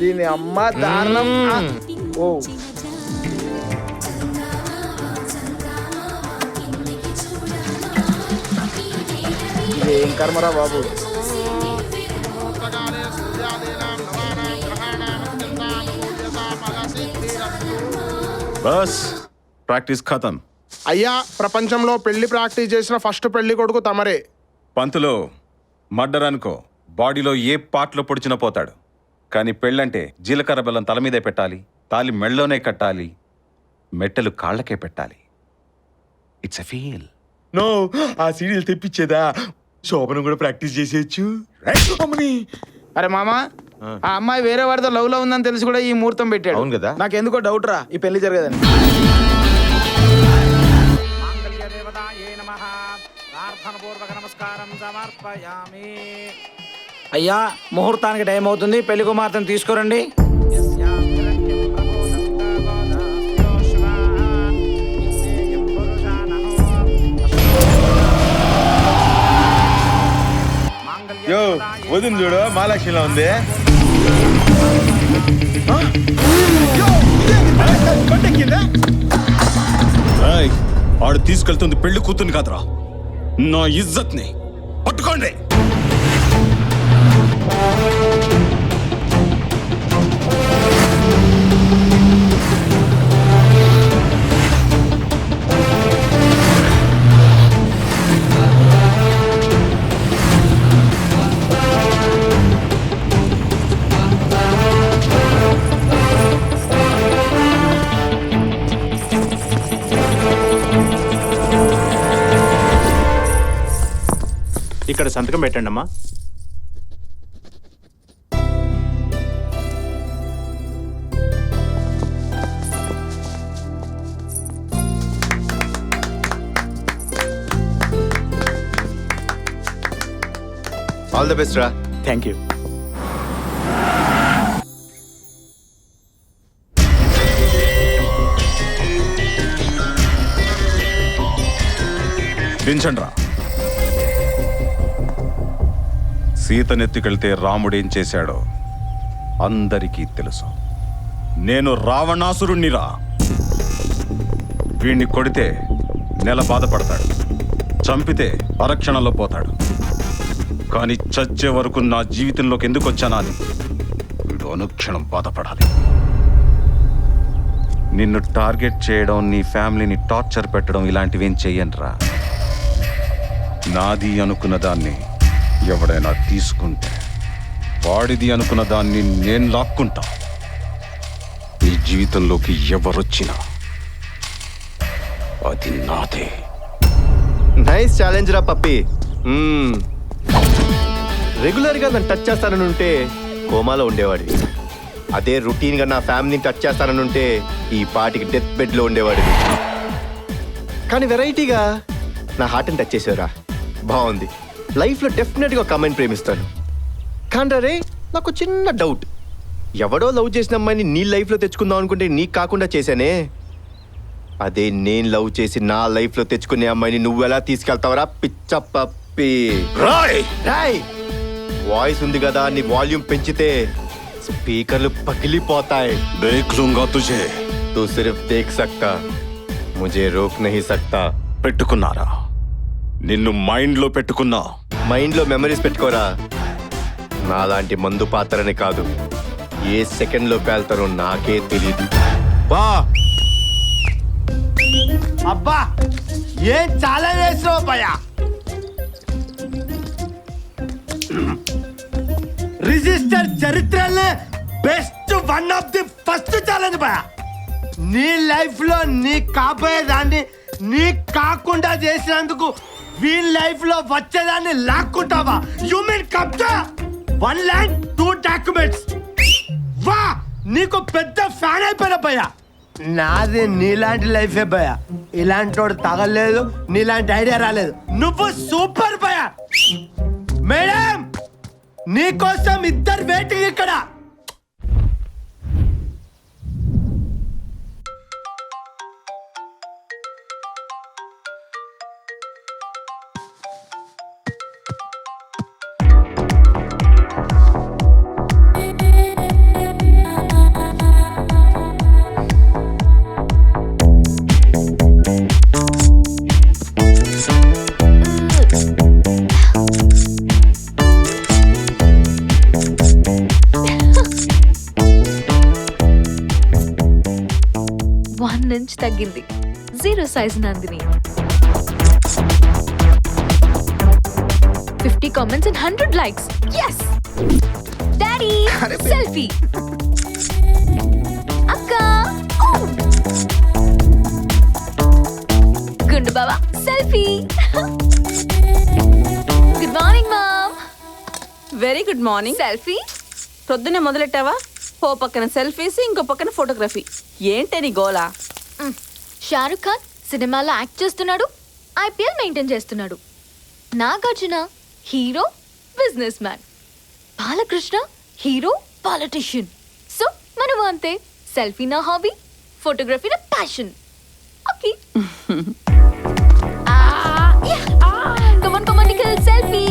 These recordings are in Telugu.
దీని అమ్మ దారుణం. ఓ ఏం కర్మరా బాబు. బస్ ప్రాక్టీస్ ఖతం. అయ్యా, ప్రపంచంలో పెళ్లి ప్రాక్టీస్ చేసిన ఫస్ట్ పెళ్లి కొడుకు తమరే. పంతులో మర్డర్ అనుకో, బాడీలో ఏ పార్ట్లో పొడిచినా పోతాడు. కానీ పెళ్ళంటే జీలకర్ర బెల్లం తల మీదే పెట్టాలి, తాలి మెళ్ళలోనే కట్టాలి, మెట్టెలు కాళ్ళకే పెట్టాలి. It's a feel. నో, ఆ సీరియల్ తెప్పించేదా శోభనం కూడా ప్రాక్టీస్ చేసేయచ్చు. అరే మామా, ఆ అమ్మాయి వేరే వాడితో లవ్ లో ఉందని తెలిసి కూడా ఈ ముహూర్తం పెట్టాడు. అవును కదా. నాకెందుకో డౌట్ రా, ఈ పెళ్లి జరగదని. అయ్యా, ముహూర్తానికి టైం అవుతుంది, పెళ్లి కుమార్తెను తీసుకురండి. యో వదిన చూడు, మహాలక్ష్మిలా ఉంది. ఆడు తీసుకెళ్తుంది పెళ్లి కూతుని కాదురా, నా ఇజ్జత్ ని. పట్టుకోండి. ఇక్కడ సంతకం పెట్టండి అమ్మా. ఆల్ ది బెస్ట్ రా. Thank you. దించండ్రా. సీతనెత్తుకెళ్తే రాముడేం చేశాడో అందరికీ తెలుసు. నేను రావణాసురుణ్ణిరా. వీణ్ణి కొడితే నెల బాధపడతాడు, చంపితే అరక్షణలో పోతాడు. కానీ చచ్చే వరకు నా జీవితంలోకి ఎందుకు వచ్చానా అని వీడు అనుక్షణం బాధపడాలి. నిన్ను టార్గెట్ చేయడం, నీ ఫ్యామిలీని టార్చర్ పెట్టడం ఇలాంటివేం చెయ్యనురా. నాది అనుకున్న దాన్ని ఎవడైనా తీసుకుంటే వాడిది అనుకున్న దాన్ని నేను లాక్కుంటా. ఈ జీవితంలోకి ఎవరొచ్చినా అది నాదే. నైస్ ఛాలెంజ్ రా పప్పి. రెగ్యులర్గా నన్ను టచ్ చేస్తానని ఉంటే కోమాలో ఉండేవాడివి. అదే రొటీన్గా నా ఫ్యామిలీని టచ్ చేస్తానని ఉంటే ఈ పాటికి డెత్ బెడ్లో ఉండేవాడివి. కానీ వెరైటీగా నా హార్ట్ని టచ్ చేసావురా, బాగుంది. లైఫ్లో డెఫినెట్గా ఒక అమ్మాయిని ప్రేమిస్తాను. కానీ రే, నాకు చిన్న డౌట్. ఎవడో లవ్ చేసిన అమ్మాయిని నీ లైఫ్లో తెచ్చుకుందాం అనుకుంటే నీకు కాకుండా చేశానే, అదే నేను లవ్ చేసి నా లైఫ్లో తెచ్చుకునే అమ్మాయిని నువ్వెలా తీసుకెళ్తావరా పిచ్చ పప్పి? రాయ్, వాయిస్ ఉంది కదా అని వాల్యూమ్ పెంచితే స్పీకర్లు పగిలిపోతాయి. దేఖ్ లూంగా తుझे. తూ సిర్ఫ్ దేఖ్ సక్తా, ముझे రోక్ నహీ సక్తా. పెట్టుకున్నారా? నిన్ను మైండ్లో పెట్టుకున్నా. మైండ్లో మెమరీస్ పెట్టుకోరా. నాలాంటి మందు పాత్రని కాదు, ఏ సెకండ్లో పేల్తారో నాకే తెలియదు. బా అబ్బా, ఏం చాలా చేసినావు భయ్యా. రిజిస్టర్ చరిత్రలో best one of the first challenge భయ్యా. నీ లైఫ్ లో నీ కాబోయేదాన్ని నీ కాకుండా చేసినందుకు వీళ్ళ లైఫ్ లో వచ్చేదాన్ని లాక్కుంటావా? యు మీన్ కబ్జా? 1 ల్యాండ్ 2 డాక్యుమెంట్స్. వా, నీకు పెద్ద ఫ్యాన్ అయిపోయినా భయ్యా. నాది నీలాంటి లైఫే భయ్యా. ఇలాంటి వాడు తగలేదు, నీలాంటి ఐడియా రాలేదు. నువ్వు సూపర్ భయ్యా. మేడం, నీకోసం ఇద్దరు వెయిటింగ్ ఇక్కడ. ఇంచ్ తగ్గింది. 0 size Nandini. 50 comments and 100 likes. yes daddy selfie. అక్క గుండు బాబా selfie. Good morning mom. Very good morning. Selfie. పొద్దున్నే మొదలెట్టావా? ఓ పక్కన సెల్ఫీస్, ఇంకో పక్కన ఫోటోగ్రఫీ. ఏంటే నీ గోలా? షారుఖ్ ఖాన్ సినిమాలో యాక్ట్ చేస్తున్నాడు, IPL మెయింటైన్ చేస్తున్నాడు. Nagarjuna hero, business man. Balakrishna hero, politician. So మనము అంతే. సెల్ఫీ నా హాబీ, ఫోటోగ్రఫీ నా passion. Okay. Come on, Nikhil, selfie.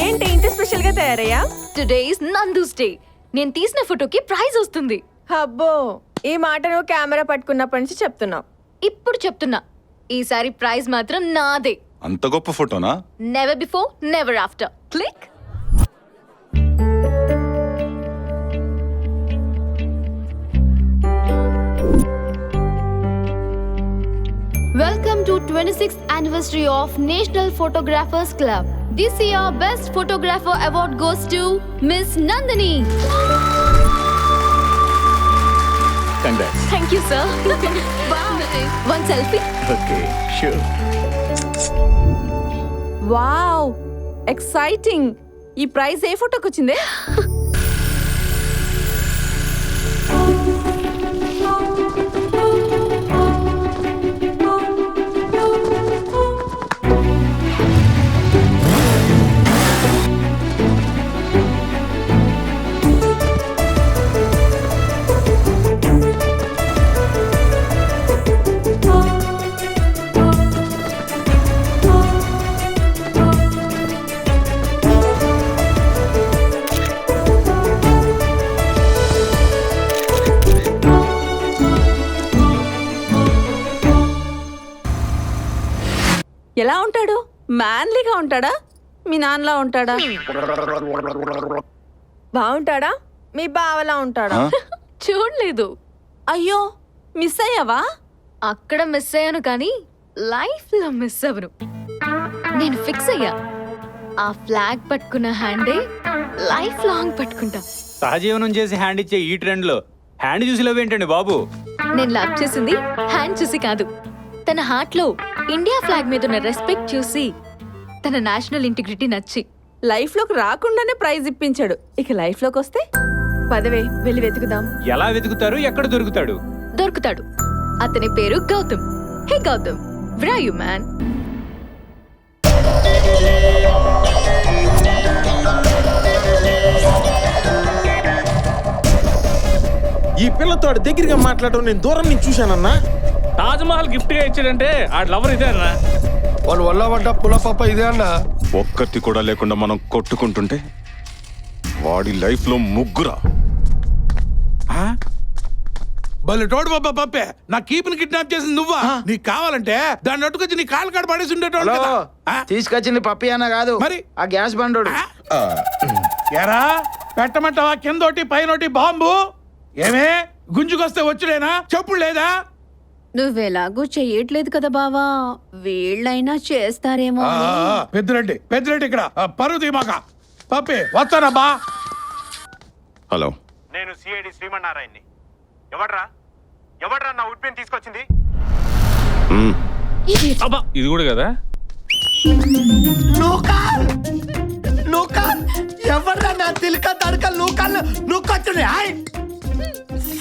ఏంటి ఇంత స్పెషల్ గా తయారయ్యా? Today is Nandu's day. నేను తీసిన ఫోటోకి ప్రైజ్ వస్తుంది. అబ్బో, ఈ మాట నువ్వు కెమెరా పట్టుకున్నప్పటి నుంచి చెప్తున్నావు. ఇప్పుడు చెప్తున్నా, ఈసారి ప్రైజ్ మాత్రం నాదే. అంత గొప్ప ఫోటోనా? Never before, never after. Click. Welcome to 26th anniversary of National Photographers Club. This year Best Photographer Award goes to Miss Nandini. Congrats. Thank you, sir. One selfie. Okay, sure. Wow, exciting. ఈ ప్రైజ్ ఏ ఫోటోకి వచ్చిందే? ఎలా ఉంటాడు? మ్యాన్లీగా ఉంటాడా? మీ నాన్నలా ఉంటాడా? బాగుంటాడా? మీ బావలా ఉంటాడా? చూడలేదు. అయ్యో, మిస్ అయ్యావా? అక్కడ మిస్ అయ్యాను కానీ లైఫ్ లో మిస్ అవ్వను. నేను ఫిక్స్ అయ్యా, ఆ ఫ్లాగ్ పట్టుకున్న హ్యాండే లైఫ్ లాంగ్ పట్టుకుంటా. సహజీవనం చేసి హ్యాండ్ ఇచ్చే ఈ ట్రెండ్ లో హ్యాండ్ చూసి లవ్ ఏంటండి బాబు? నేను లవ్ చేసింది హ్యాండ్ చూసి కాదు, తన హార్ట్ లో ఇండియా ఫ్లాగ్ మీద ఉన్న రెస్పెక్ట్ చూసి, తన నేషనల్ ఇంటిగ్రిటీ నచ్చి. లైఫ్ లోకి రాకుండానే ప్రైజ్ ఇప్పించాడు, ఇక లైఫ్ లోకి వస్తే పదవే వెళ్ళి వెతుకుదాం. ఎలా వెతుకుతారు? ఎక్కడ దొరుకుతాడు? దొరుకుతాడు. అతని పేరు గౌతమ్. హే Gautam, where are you, man? ఈ పిల్లతో దగ్గరగా మాట్లాడటం నేను దూరం నుంచి చూశానన్నా. తాజ్ మహల్ గిఫ్ట్ గా ఇచ్చాడంటే ఆ లవర్ ఇదే అన్నా. వాళ్ళు వల్ల పడ్డ పులపప్ప ఇదే అన్న. ఒక్కటి కూడా లేకుండా మనం కొట్టుకుంటుంటే వాడి లైఫ్ లో ముగ్గురా. బలి తోడు బాబా పప్పే, నా కీపుని కిడ్నాప్ చేసింది నువ్వా? నీకు కావాలంటే దాన్ని అట్టుకొచ్చి నీ కాలు కాడ పడేసి ఉండేటోడు కదా. తీసుకొచ్చింది పప్పి అన్న కాదు, మరి ఆ గ్యాస్ బండోడు. ఎరా పెట్టమంటావా? కిందోటి పైనోటి బాంబు. ఏమే గుంజుకొస్తే వచ్చుడేనా? చెప్పుడు లేదా? నువ్వెలాగూ చెయ్యట్లేదు కదా బావా, వీళ్ళైనా చేస్తారేమో. పెద్దిరెడ్డి పెద్దిరెడ్డి ఇక్కడ పరువు తీమాక. పప్పి వస్తానబ్బా. హలో, నేను సిఐడి శ్రీమన్నారాయణని. ఎవడ్రా నా ఉడ్పిని తీసుకొచ్చింది? అబ్బా, ఇది కూడా కదా. ఎవర్రా నా తిలక తడక నూకాలు నూకొచ్చునే?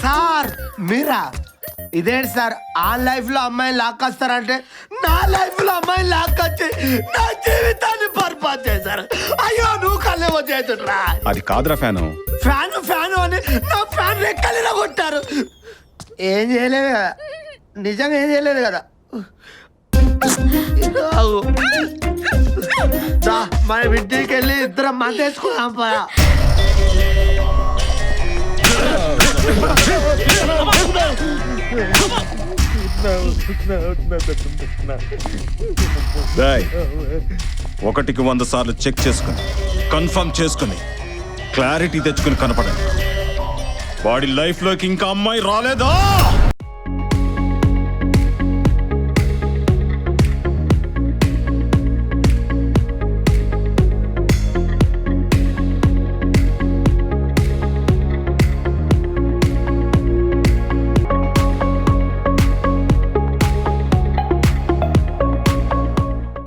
సార్ మీరా? ఇదేంటి సార్, ఆ లైఫ్ లో అమ్మాయిని లాక్కొస్తారంటే నా లైఫ్ లో అమ్మాయిని లాక్కొచ్చి నా జీవితాన్ని బర్బాద్ చేశారు. అయ్యో నువ్వు కళ్ళేమో చేతుడ్రా. అది కాదురా ఫ్యాను. ఫ్యాను అని నా ఫ్యాన్ రెక్కలిలో కొట్టారు. ఏం చేయలేదు కదా, నిజంగా ఏం చేయలేదు కదా. మన ఇంటికి వెళ్ళి ఇద్దరం మందేసుకున్నాం పా. డేయ్, 1కి 100 సార్లు చెక్ చేసుకుని కన్ఫర్మ్ చేసుకుని క్లారిటీ తెచ్చుకుని కనపడండి. వాడి లైఫ్లోకి ఇంకా అమ్మాయి రాలేదా?